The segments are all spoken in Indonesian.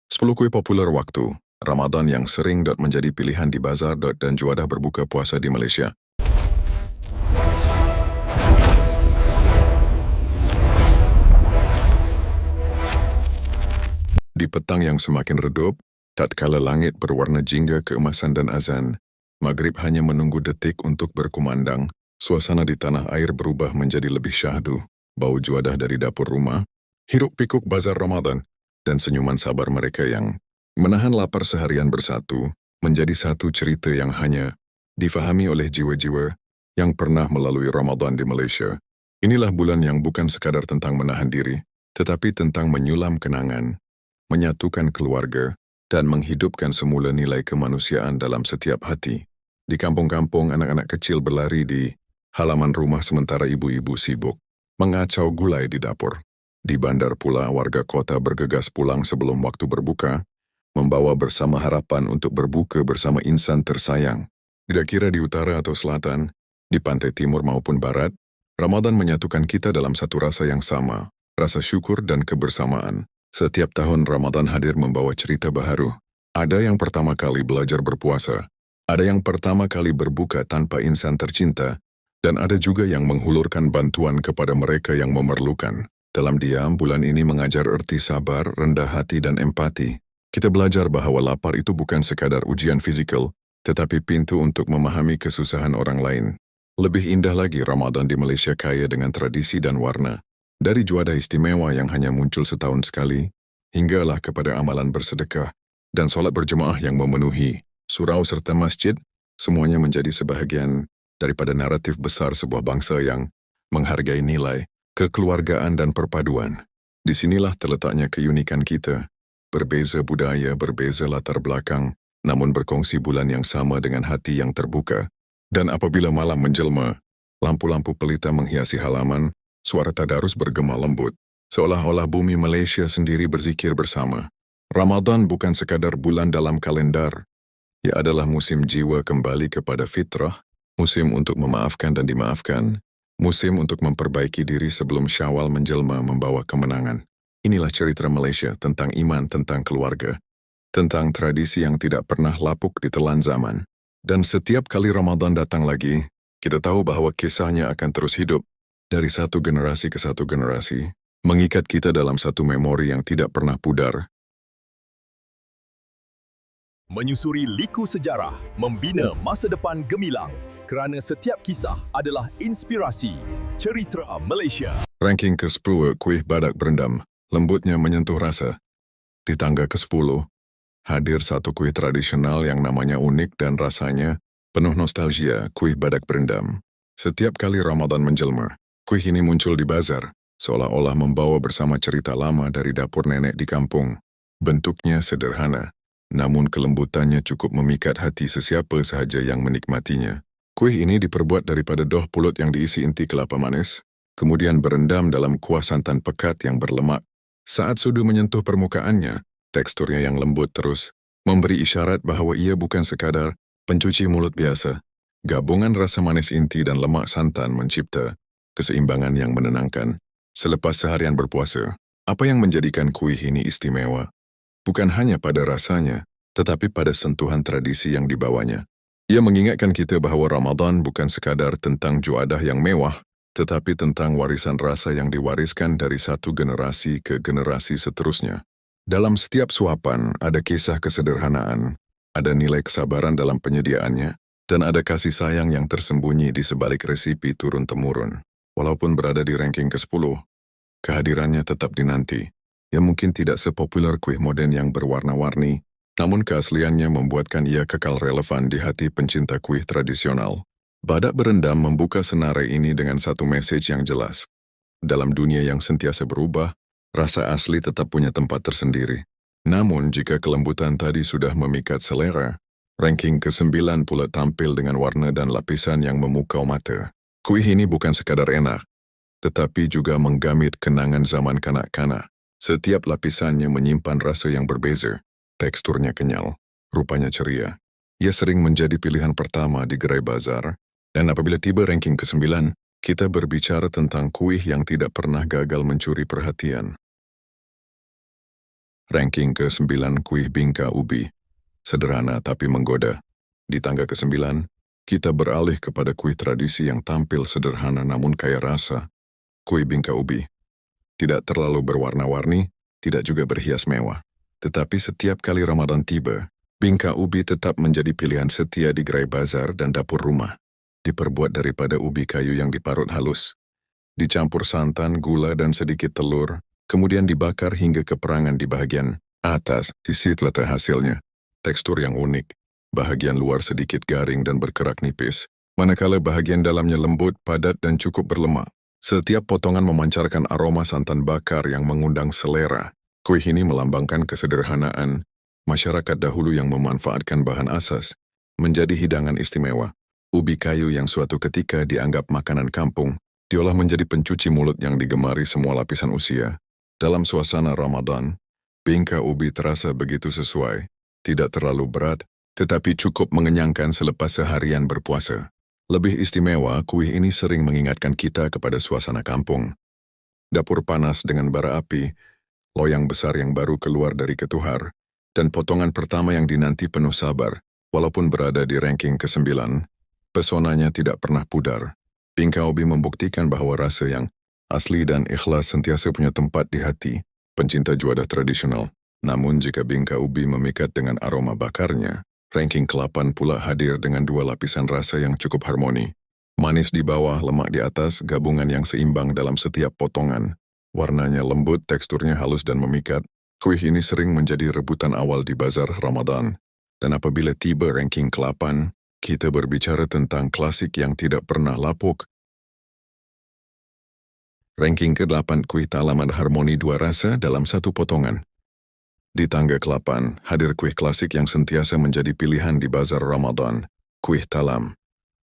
10 kuih populer waktu Ramadan yang sering menjadi pilihan di bazar dan juadah berbuka puasa di Malaysia. Di petang yang semakin redup, tatkala langit berwarna jingga keemasan dan azan, Maghrib hanya menunggu detik untuk berkumandang, suasana di tanah air berubah menjadi lebih syahdu, bau juadah dari dapur rumah, hiruk-pikuk bazar Ramadan, dan senyuman sabar mereka yang menahan lapar seharian bersatu, menjadi satu cerita yang hanya difahami oleh jiwa-jiwa yang pernah melalui Ramadan di Malaysia. Inilah bulan yang bukan sekadar tentang menahan diri, tetapi tentang menyulam kenangan, menyatukan keluarga, dan menghidupkan semula nilai kemanusiaan dalam setiap hati. Di kampung-kampung, anak-anak kecil berlari di halaman rumah sementara ibu-ibu sibuk mengacau gulai di dapur. Di bandar pula, warga kota bergegas pulang sebelum waktu berbuka, membawa bersama harapan untuk berbuka bersama insan tersayang. Tidak kira di utara atau selatan, di pantai timur maupun barat, Ramadan menyatukan kita dalam satu rasa yang sama, rasa syukur dan kebersamaan. Setiap tahun Ramadan hadir membawa cerita baharu. Ada yang pertama kali belajar berpuasa, ada yang pertama kali berbuka tanpa insan tercinta, dan ada juga yang menghulurkan bantuan kepada mereka yang memerlukan. Dalam diam, bulan ini mengajar erti sabar, rendah hati dan empati. Kita belajar bahwa lapar itu bukan sekadar ujian fizikal, tetapi pintu untuk memahami kesusahan orang lain. Lebih indah lagi, Ramadan di Malaysia kaya dengan tradisi dan warna. Dari juadah istimewa yang hanya muncul setahun sekali, hinggalah kepada amalan bersedekah dan solat berjemaah yang memenuhi surau serta masjid, semuanya menjadi sebahagian daripada naratif besar sebuah bangsa yang menghargai nilai, kekeluargaan dan perpaduan. Di sinilah terletaknya keunikan kita, berbeza budaya, berbeza latar belakang, namun berkongsi bulan yang sama dengan hati yang terbuka. Dan apabila malam menjelma, lampu-lampu pelita menghiasi halaman, suara tadarus bergema lembut, seolah-olah bumi Malaysia sendiri berzikir bersama. Ramadan bukan sekadar bulan dalam kalendar. Ia adalah musim jiwa kembali kepada fitrah, musim untuk memaafkan dan dimaafkan, musim untuk memperbaiki diri sebelum Syawal menjelma membawa kemenangan. Inilah cerita Malaysia tentang iman, tentang keluarga, tentang tradisi yang tidak pernah lapuk ditelan zaman. Dan setiap kali Ramadan datang lagi, kita tahu bahwa kisahnya akan terus hidup. Dari satu generasi ke satu generasi, mengikat kita dalam satu memori yang tidak pernah pudar. Menyusuri liku sejarah, membina masa depan gemilang. Kerana setiap kisah adalah inspirasi. Cerita Malaysia. Ranking ke-10, kuih badak berendam, lembutnya menyentuh rasa. Di tangga ke-10, hadir satu kuih tradisional yang namanya unik dan rasanya penuh nostalgia, kuih badak berendam. Setiap kali Ramadan menjelma, kuih ini muncul di bazar, seolah-olah membawa bersama cerita lama dari dapur nenek di kampung. Bentuknya sederhana, namun kelembutannya cukup memikat hati sesiapa sahaja yang menikmatinya. Kuih ini diperbuat daripada doh pulut yang diisi inti kelapa manis, kemudian berendam dalam kuah santan pekat yang berlemak. Saat sudu menyentuh permukaannya, teksturnya yang lembut terus memberi isyarat bahawa ia bukan sekadar pencuci mulut biasa. Gabungan rasa manis inti dan lemak santan mencipta keseimbangan yang menenangkan. Selepas seharian berpuasa, apa yang menjadikan kuih ini istimewa? Bukan hanya pada rasanya, tetapi pada sentuhan tradisi yang dibawanya. Ia mengingatkan kita bahawa Ramadan bukan sekadar tentang juadah yang mewah, tetapi tentang warisan rasa yang diwariskan dari satu generasi ke generasi seterusnya. Dalam setiap suapan ada kisah kesederhanaan, ada nilai kesabaran dalam penyediaannya, dan ada kasih sayang yang tersembunyi di sebalik resipi turun-temurun. Walaupun berada di ranking ke-10, kehadirannya tetap dinanti. Ia mungkin tidak sepopuler kuih moden yang berwarna-warni, namun keasliannya membuatkan ia kekal relevan di hati pencinta kuih tradisional. Badak berendam membuka senarai ini dengan satu mesej yang jelas. Dalam dunia yang sentiasa berubah, rasa asli tetap punya tempat tersendiri. Namun jika kelembutan tadi sudah memikat selera, ranking ke-9 pula tampil dengan warna dan lapisan yang memukau mata. Kuih ini bukan sekadar enak, tetapi juga menggamit kenangan zaman kanak-kanak. Setiap lapisannya menyimpan rasa yang berbeza. Teksturnya kenyal, rupanya ceria. Ia sering menjadi pilihan pertama di gerai bazar. Dan apabila tiba ranking ke-9, kita berbicara tentang kuih yang tidak pernah gagal mencuri perhatian. Ranking ke-9 kuih bingka ubi. Sederhana tapi menggoda. Di tangga ke-9, kita beralih kepada kuih tradisi yang tampil sederhana namun kaya rasa. Kuih bingka ubi. Tidak terlalu berwarna-warni, tidak juga berhias mewah. Tetapi setiap kali Ramadan tiba, bingka ubi tetap menjadi pilihan setia di gerai bazar dan dapur rumah. Diperbuat daripada ubi kayu yang diparut halus. Dicampur santan, gula, dan sedikit telur, kemudian dibakar hingga keperangan di bahagian atas. Di situ letak hasilnya. Tekstur yang unik. Bahagian luar sedikit garing dan berkerak nipis, manakala bahagian dalamnya lembut, padat, dan cukup berlemak. Setiap potongan memancarkan aroma santan bakar yang mengundang selera. Kuih ini melambangkan kesederhanaan masyarakat dahulu yang memanfaatkan bahan asas menjadi hidangan istimewa. Ubi kayu yang suatu ketika dianggap makanan kampung, diolah menjadi pencuci mulut yang digemari semua lapisan usia. Dalam suasana Ramadan, bingka ubi terasa begitu sesuai, tidak terlalu berat, tetapi cukup mengenyangkan selepas seharian berpuasa. Lebih istimewa, kuih ini sering mengingatkan kita kepada suasana kampung. Dapur panas dengan bara api, loyang besar yang baru keluar dari ketuhar, dan potongan pertama yang dinanti penuh sabar. Walaupun berada di ranking ke-9, pesonanya tidak pernah pudar. Bingka ubi membuktikan bahwa rasa yang asli dan ikhlas sentiasa punya tempat di hati pencinta juadah tradisional. Namun jika bingka ubi memikat dengan aroma bakarnya, ranking ke-8 pula hadir dengan dua lapisan rasa yang cukup harmoni. Manis di bawah, lemak di atas, gabungan yang seimbang dalam setiap potongan. Warnanya lembut, teksturnya halus dan memikat. Kuih ini sering menjadi rebutan awal di bazar Ramadan. Dan apabila tiba ranking ke-8, kita berbicara tentang klasik yang tidak pernah lapuk. Ranking ke-8 kuih talam ada harmoni dua rasa dalam satu potongan. Di tangga ke-8, hadir kuih klasik yang sentiasa menjadi pilihan di bazar Ramadan, kuih talam.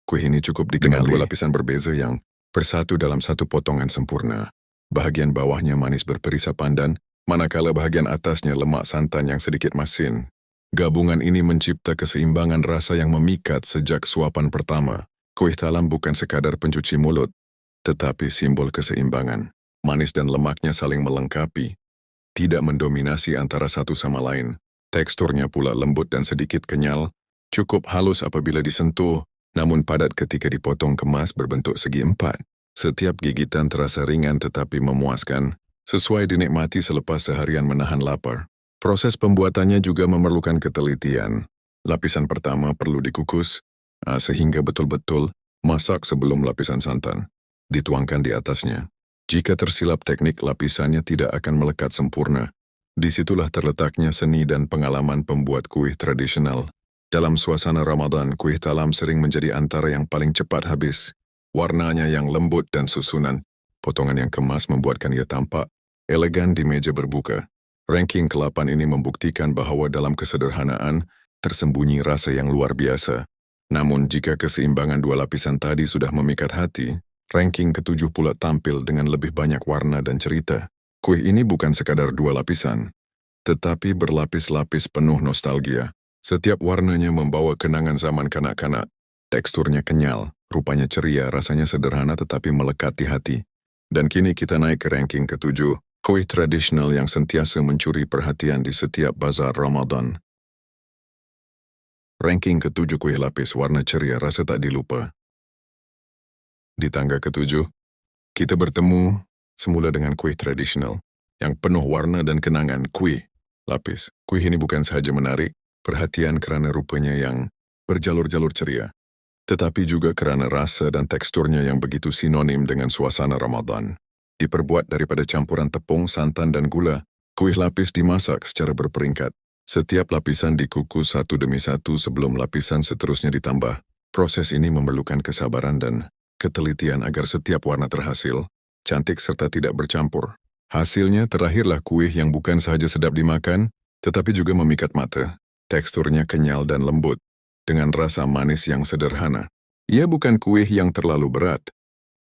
Kuih ini cukup dikenali dengan dua lapisan berbeza yang bersatu dalam satu potongan sempurna. Bahagian bawahnya manis berperisa pandan, manakala bahagian atasnya lemak santan yang sedikit masin. Gabungan ini mencipta keseimbangan rasa yang memikat sejak suapan pertama. Kuih talam bukan sekadar pencuci mulut, tetapi simbol keseimbangan. Manis dan lemaknya saling melengkapi, tidak mendominasi antara satu sama lain. Teksturnya pula lembut dan sedikit kenyal, cukup halus apabila disentuh, namun padat ketika dipotong kemas berbentuk segi empat. Setiap gigitan terasa ringan tetapi memuaskan, sesuai dinikmati selepas seharian menahan lapar. Proses pembuatannya juga memerlukan ketelitian. Lapisan pertama perlu dikukus, sehingga betul-betul masak sebelum lapisan santan dituangkan di atasnya. Jika tersilap teknik, lapisannya tidak akan melekat sempurna. Disitulah terletaknya seni dan pengalaman pembuat kuih tradisional. Dalam suasana Ramadan, kuih talam sering menjadi antara yang paling cepat habis. Warnanya yang lembut dan susunan, potongan yang kemas membuatkan ia tampak elegan di meja berbuka. Ranking ke-8 ini membuktikan bahwa dalam kesederhanaan tersembunyi rasa yang luar biasa. Namun jika keseimbangan dua lapisan tadi sudah memikat hati, ranking ke-7 pula tampil dengan lebih banyak warna dan cerita. Kuih ini bukan sekadar dua lapisan, tetapi berlapis-lapis penuh nostalgia. Setiap warnanya membawa kenangan zaman kanak-kanak. Teksturnya kenyal, rupanya ceria, rasanya sederhana tetapi melekat di hati. Dan kini kita naik ke ranking ke-7, kuih tradisional yang sentiasa mencuri perhatian di setiap bazar Ramadan. Ranking ke-7 kuih lapis, warna ceria, rasa tak dilupa. Di tangga ke-7, kita bertemu semula dengan kuih tradisional yang penuh warna dan kenangan, kuih lapis. Kuih ini bukan sahaja menarik perhatian kerana rupanya yang berjalur-jalur ceria, tetapi juga kerana rasa dan teksturnya yang begitu sinonim dengan suasana Ramadan. Diperbuat daripada campuran tepung, santan dan gula, kuih lapis dimasak secara berperingkat. Setiap lapisan dikukus satu demi satu sebelum lapisan seterusnya ditambah. Proses ini memerlukan kesabaran dan ketelitian agar setiap warna terhasil, cantik serta tidak bercampur. Hasilnya terakhirlah kuih yang bukan sahaja sedap dimakan, tetapi juga memikat mata. Teksturnya kenyal dan lembut, dengan rasa manis yang sederhana. Ia bukan kuih yang terlalu berat,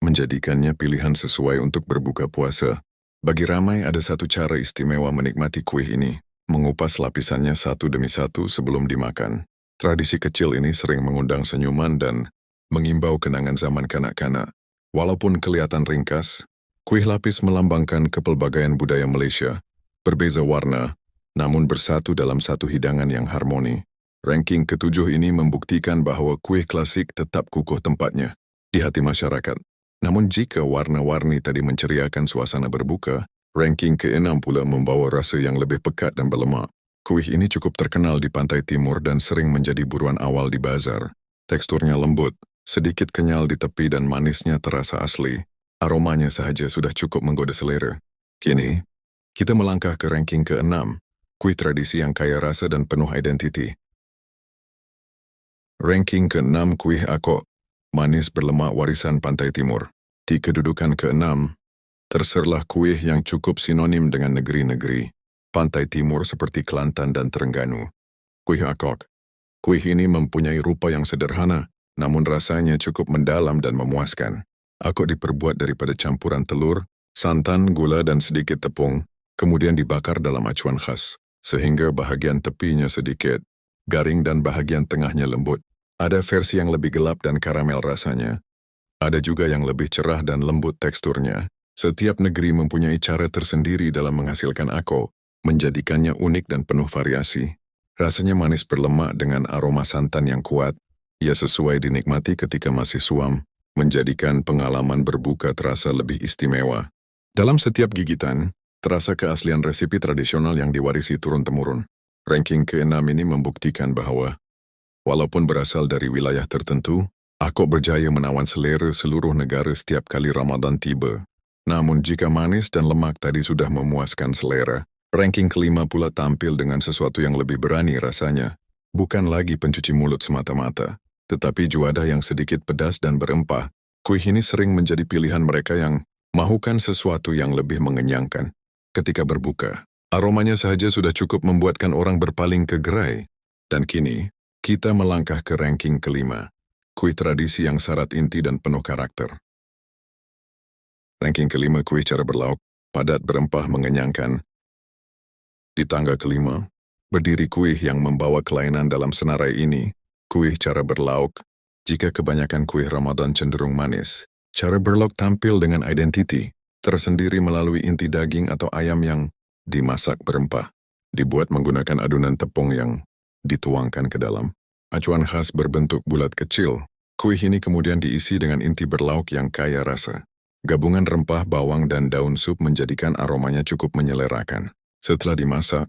menjadikannya pilihan sesuai untuk berbuka puasa. Bagi ramai ada satu cara istimewa menikmati kuih ini, mengupas lapisannya satu demi satu sebelum dimakan. Tradisi kecil ini sering mengundang senyuman dan mengimbau kenangan zaman kanak-kanak. Walaupun kelihatan ringkas, kuih lapis melambangkan kepelbagaian budaya Malaysia. Berbeza warna, namun bersatu dalam satu hidangan yang harmoni. Ranking ke-7 ini membuktikan bahwa kuih klasik tetap kukuh tempatnya di hati masyarakat. Namun jika warna-warni tadi menceriakan suasana berbuka, ranking ke-6 pula membawa rasa yang lebih pekat dan berlemak. Kuih ini cukup terkenal di pantai timur dan sering menjadi buruan awal di bazar. Teksturnya lembut, sedikit kenyal di tepi dan manisnya terasa asli. Aromanya sahaja sudah cukup menggoda selera. Kini, kita melangkah ke ranking ke-6, kuih tradisi yang kaya rasa dan penuh identiti. Ranking ke-6 kuih akok, manis berlemak warisan pantai timur. Di kedudukan ke-6, terserlah kuih yang cukup sinonim dengan negeri-negeri pantai timur seperti Kelantan dan Terengganu. Kuih akok. Kuih ini mempunyai rupa yang sederhana, namun rasanya cukup mendalam dan memuaskan. Akok diperbuat daripada campuran telur, santan, gula dan sedikit tepung, kemudian dibakar dalam acuan khas, sehingga bahagian tepinya sedikit garing dan bahagian tengahnya lembut. Ada versi yang lebih gelap dan karamel rasanya. Ada juga yang lebih cerah dan lembut teksturnya. Setiap negeri mempunyai cara tersendiri dalam menghasilkan akok, menjadikannya unik dan penuh variasi. Rasanya manis berlemak dengan aroma santan yang kuat. Ia sesuai dinikmati ketika masih suam, menjadikan pengalaman berbuka terasa lebih istimewa. Dalam setiap gigitan, terasa keaslian resipi tradisional yang diwarisi turun-temurun. Ranking ke-6 ini membuktikan bahwa walaupun berasal dari wilayah tertentu, akok berjaya menawan selera seluruh negara setiap kali Ramadan tiba. Namun jika manis dan lemak tadi sudah memuaskan selera, ranking ke-5 pula tampil dengan sesuatu yang lebih berani rasanya. Bukan lagi pencuci mulut semata-mata, tetapi juada yang sedikit pedas dan berempah. Kuih ini sering menjadi pilihan mereka yang mahukan sesuatu yang lebih mengenyangkan. Ketika berbuka, aromanya sahaja sudah cukup membuatkan orang berpaling ke gerai. Dan kini, kita melangkah ke ranking ke-5, kuih tradisi yang syarat inti dan penuh karakter. Ranking ke-5 kuih cara berlauk, padat berempah mengenyangkan. Di tangga ke-5, berdiri kuih yang membawa kelainan dalam senarai ini, kuih cara berlauk. Jika kebanyakan kuih Ramadan cenderung manis, cara berlauk tampil dengan identiti tersendiri melalui inti daging atau ayam yang dimasak berempah, dibuat menggunakan adunan tepung yang dituangkan ke dalam acuan khas berbentuk bulat kecil. Kuih ini kemudian diisi dengan inti berlauk yang kaya rasa. Gabungan rempah, bawang, dan daun sup menjadikan aromanya cukup menyelerakan. Setelah dimasak,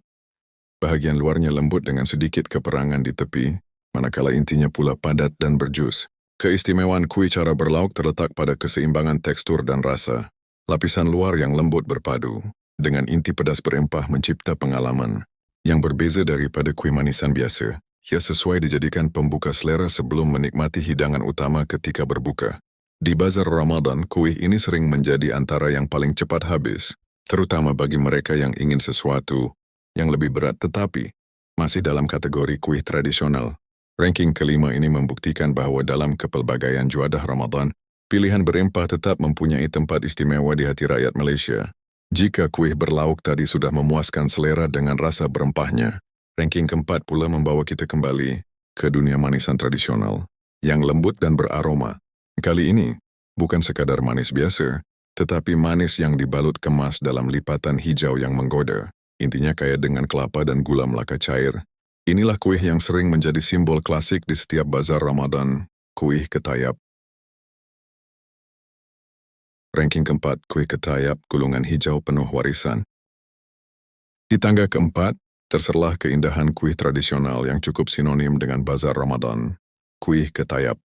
bahagian luarnya lembut dengan sedikit keperangan di tepi, manakala intinya pula padat dan berjus. Keistimewaan kuih cara berlauk terletak pada keseimbangan tekstur dan rasa. Lapisan luar yang lembut berpadu dengan inti pedas berempah mencipta pengalaman yang berbeza daripada kuih manisan biasa. Ia sesuai dijadikan pembuka selera sebelum menikmati hidangan utama ketika berbuka. Di bazar Ramadan, kuih ini sering menjadi antara yang paling cepat habis, terutama bagi mereka yang ingin sesuatu yang lebih berat tetapi masih dalam kategori kuih tradisional. Ranking ke-5 ini membuktikan bahwa dalam kepelbagaian juadah Ramadan, pilihan berempah tetap mempunyai tempat istimewa di hati rakyat Malaysia. Jika kuih berlauk tadi sudah memuaskan selera dengan rasa berempahnya, ranking ke-4 pula membawa kita kembali ke dunia manisan tradisional yang lembut dan beraroma. Kali ini, bukan sekadar manis biasa, tetapi manis yang dibalut kemas dalam lipatan hijau yang menggoda. Intinya kaya dengan kelapa dan gula melaka cair. Inilah kuih yang sering menjadi simbol klasik di setiap bazar Ramadan, kuih ketayap. Ranking ke-4, kuih ketayap, gulungan hijau penuh warisan. Di tangga ke-4, terserlah keindahan kuih tradisional yang cukup sinonim dengan bazar Ramadan, kuih ketayap.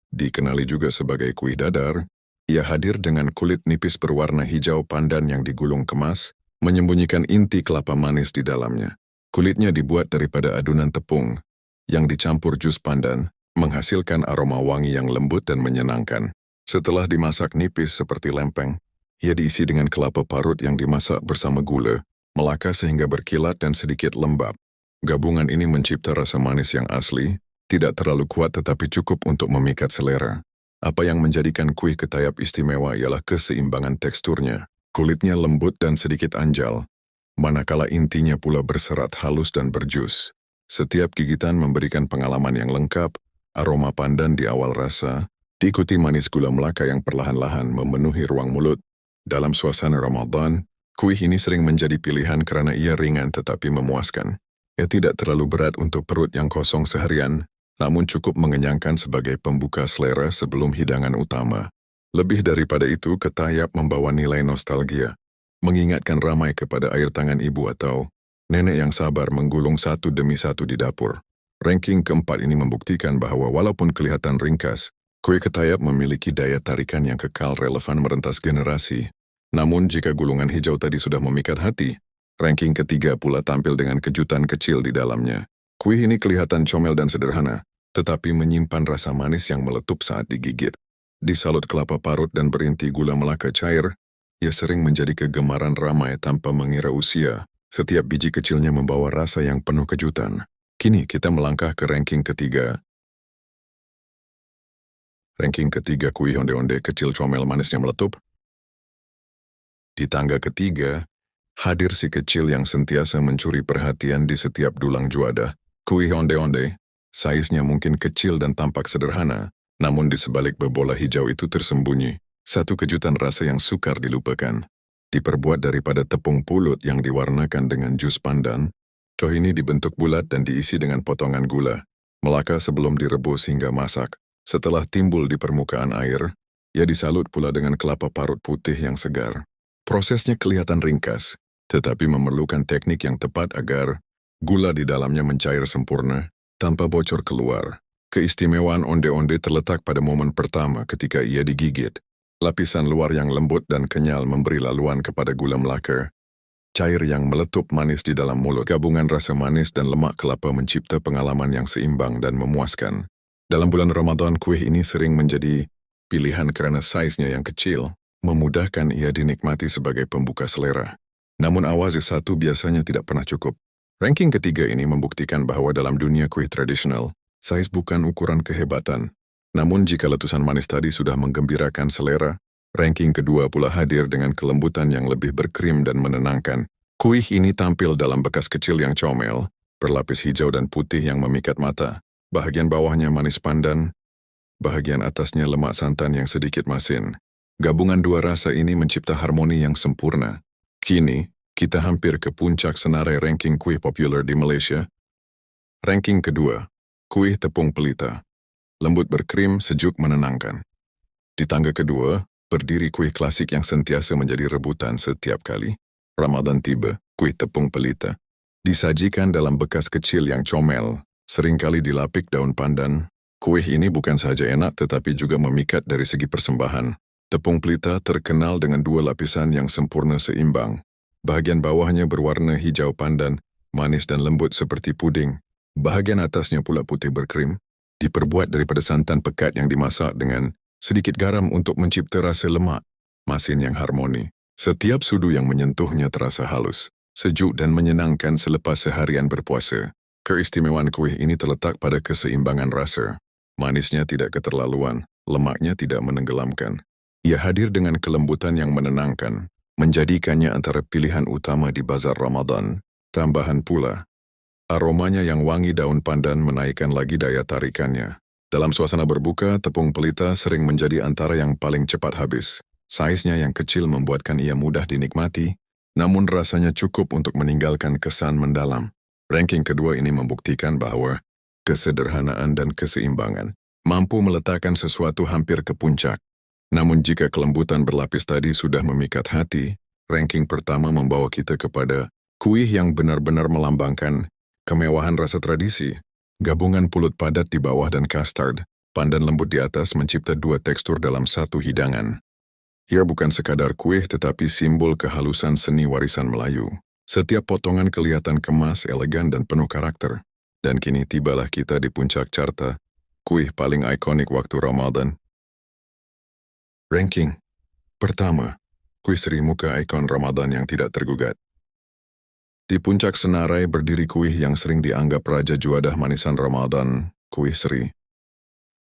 Dikenali juga sebagai kuih dadar, ia hadir dengan kulit nipis berwarna hijau pandan yang digulung kemas, menyembunyikan inti kelapa manis di dalamnya. Kulitnya dibuat daripada adunan tepung, yang dicampur jus pandan, menghasilkan aroma wangi yang lembut dan menyenangkan. Setelah dimasak nipis seperti lempeng, ia diisi dengan kelapa parut yang dimasak bersama gula, melaka sehingga berkilat dan sedikit lembab. Gabungan ini mencipta rasa manis yang asli, tidak terlalu kuat tetapi cukup untuk memikat selera. Apa yang menjadikan kuih ketayap istimewa ialah keseimbangan teksturnya. Kulitnya lembut dan sedikit anjal, manakala intinya pula berserat halus dan berjus. Setiap gigitan memberikan pengalaman yang lengkap, aroma pandan di awal rasa, diikuti manis gula melaka yang perlahan-lahan memenuhi ruang mulut. Dalam suasana Ramadan, Kuih ini sering menjadi pilihan karena ia ringan tetapi memuaskan. Ia tidak terlalu berat untuk perut yang kosong seharian, namun cukup mengenyangkan sebagai pembuka selera sebelum hidangan utama. Lebih daripada itu, ketayap membawa nilai nostalgia, mengingatkan ramai kepada air tangan ibu atau nenek yang sabar menggulung satu demi satu di dapur. Ranking keempat ini membuktikan bahwa walaupun kelihatan ringkas, kue ketayap memiliki daya tarikan yang kekal relevan merentas generasi. Namun jika gulungan hijau tadi sudah memikat hati, ranking ketiga pula tampil dengan kejutan kecil di dalamnya. Kue ini kelihatan comel dan sederhana, tetapi menyimpan rasa manis yang meletup saat digigit. Disalut kelapa parut dan berinti gula melaka cair, ia sering menjadi kegemaran ramai tanpa mengira usia. Setiap biji kecilnya membawa rasa yang penuh kejutan. Kini kita melangkah ke ranking ketiga. Ranking ketiga kuih onde-onde kecil comel manisnya meletup. Di tangga ketiga, hadir si kecil yang sentiasa mencuri perhatian di setiap dulang juada. Kuih onde-onde, saiznya mungkin kecil dan tampak sederhana, namun di sebalik bebola hijau itu tersembunyi satu kejutan rasa yang sukar dilupakan. Diperbuat daripada tepung pulut yang diwarnakan dengan jus pandan, dough ini dibentuk bulat dan diisi dengan potongan gula. Melaka sebelum direbus hingga masak. Setelah timbul di permukaan air, ia disalut pula dengan kelapa parut putih yang segar. Prosesnya kelihatan ringkas, tetapi memerlukan teknik yang tepat agar gula di dalamnya mencair sempurna tanpa bocor keluar. Keistimewaan onde-onde terletak pada momen pertama ketika ia digigit. Lapisan luar yang lembut dan kenyal memberi laluan kepada gula melaka. Cair yang meletup manis di dalam mulut. Gabungan rasa manis dan lemak kelapa mencipta pengalaman yang seimbang dan memuaskan. Dalam bulan Ramadan, kuih ini sering menjadi pilihan karena saiznya yang kecil, memudahkan ia dinikmati sebagai pembuka selera. Namun awazi satu biasanya tidak pernah cukup. Ranking ketiga ini membuktikan bahwa dalam dunia kuih tradisional, saiz bukan ukuran kehebatan. Namun jika letusan manis tadi sudah menggembirakan selera, ranking kedua pula hadir dengan kelembutan yang lebih berkrim dan menenangkan. Kuih ini tampil dalam bekas kecil yang comel, berlapis hijau dan putih yang memikat mata. Bahagian bawahnya manis pandan, bahagian atasnya lemak santan yang sedikit masin. Gabungan dua rasa ini mencipta harmoni yang sempurna. Kini, kita hampir ke puncak senarai ranking kuih populer di Malaysia. Ranking kedua, kuih tepung pelita. Lembut berkrim, sejuk menenangkan. Di tangga kedua, berdiri kuih klasik yang sentiasa menjadi rebutan setiap kali Ramadan tiba, kuih tepung pelita. Disajikan dalam bekas kecil yang comel, seringkali dilapik daun pandan. Kuih ini bukan saja enak tetapi juga memikat dari segi persembahan. Tepung pelita terkenal dengan dua lapisan yang sempurna seimbang. Bahagian bawahnya berwarna hijau pandan, manis dan lembut seperti puding. Bahagian atasnya pula putih berkrim, diperbuat daripada santan pekat yang dimasak dengan sedikit garam untuk mencipta rasa lemak, masin yang harmoni. Setiap sudu yang menyentuhnya terasa halus, sejuk dan menyenangkan selepas seharian berpuasa. Keistimewaan kuih ini terletak pada keseimbangan rasa. Manisnya tidak keterlaluan, lemaknya tidak menenggelamkan. Ia hadir dengan kelembutan yang menenangkan, menjadikannya antara pilihan utama di bazar Ramadan. Tambahan pula, aromanya yang wangi daun pandan menaikkan lagi daya tarikannya. Dalam suasana berbuka, tepung pelita sering menjadi antara yang paling cepat habis. Saiznya yang kecil membuatkan ia mudah dinikmati, namun rasanya cukup untuk meninggalkan kesan mendalam. Ranking kedua ini membuktikan bahwa kesederhanaan dan keseimbangan mampu meletakkan sesuatu hampir ke puncak. Namun jika kelembutan berlapis tadi sudah memikat hati, ranking pertama membawa kita kepada kuih yang benar-benar melambangkan kemewahan rasa tradisi. Gabungan pulut padat di bawah dan custard, pandan lembut di atas mencipta dua tekstur dalam satu hidangan. Ia bukan sekadar kuih tetapi simbol kehalusan seni warisan Melayu. Setiap potongan kelihatan kemas, elegan dan penuh karakter. Dan kini tibalah kita di puncak carta, kuih paling ikonik waktu Ramadan. Ranking pertama, kuih Sri Muka ikon Ramadan yang tidak tergugat. Di puncak senarai berdiri kuih yang sering dianggap raja juadah manisan Ramadan, kuih Sri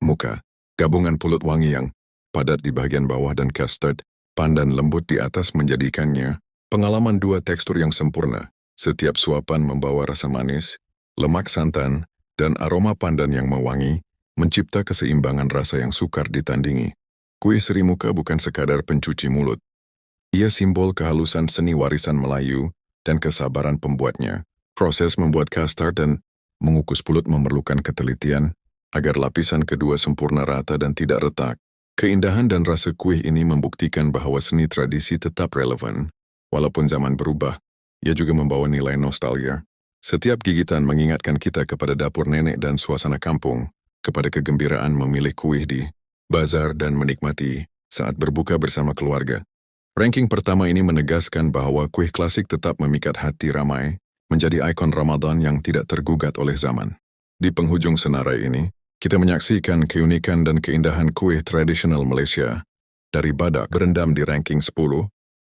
Muka. Gabungan pulut wangi yang padat di bagian bawah dan custard, pandan lembut di atas menjadikannya pengalaman dua tekstur yang sempurna. Setiap suapan membawa rasa manis, lemak santan, dan aroma pandan yang mewangi, mencipta keseimbangan rasa yang sukar ditandingi. Kuih Sri Muka bukan sekadar pencuci mulut. Ia simbol kehalusan seni warisan Melayu dan kesabaran pembuatnya. Proses membuat kastar dan mengukus pulut memerlukan ketelitian agar lapisan kedua sempurna rata dan tidak retak. Keindahan dan rasa kuih ini membuktikan bahwa seni tradisi tetap relevan. Walaupun zaman berubah, ia juga membawa nilai nostalgia. Setiap gigitan mengingatkan kita kepada dapur nenek dan suasana kampung, kepada kegembiraan memilih kuih di bazar dan menikmati saat berbuka bersama keluarga. Ranking pertama ini menegaskan bahwa kuih klasik tetap memikat hati ramai, menjadi ikon Ramadan yang tidak tergugat oleh zaman. Di penghujung senarai ini, kita menyaksikan keunikan dan keindahan kuih tradisional Malaysia, dari badak berendam di ranking 10,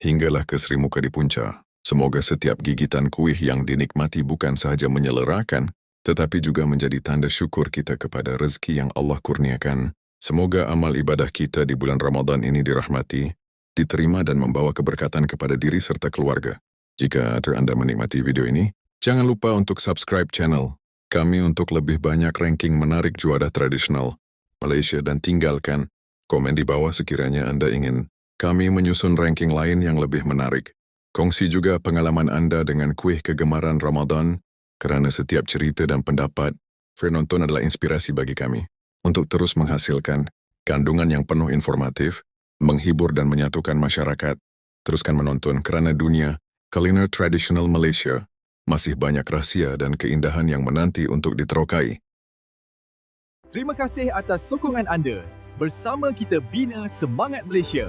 hinggalah ke Seri Muka di punca. Semoga setiap gigitan kuih yang dinikmati bukan sahaja menyelerakan, tetapi juga menjadi tanda syukur kita kepada rezeki yang Allah kurniakan. Semoga amal ibadah kita di bulan Ramadan ini dirahmati, diterima dan membawa keberkatan kepada diri serta keluarga. Jika Anda menikmati video ini, jangan lupa untuk subscribe channel kami untuk lebih banyak ranking menarik juara tradisional Malaysia dan tinggalkan komen di bawah sekiranya Anda ingin kami menyusun ranking lain yang lebih menarik. Kongsi juga pengalaman Anda dengan kuih kegemaran Ramadan, kerana setiap cerita dan pendapat penonton adalah inspirasi bagi kami untuk terus menghasilkan kandungan yang penuh informatif, menghibur dan menyatukan masyarakat. Teruskan menonton kerana dunia kuliner tradisional Malaysia masih banyak rahsia dan keindahan yang menanti untuk diterokai. Terima kasih atas sokongan anda. Bersama kita bina semangat Malaysia.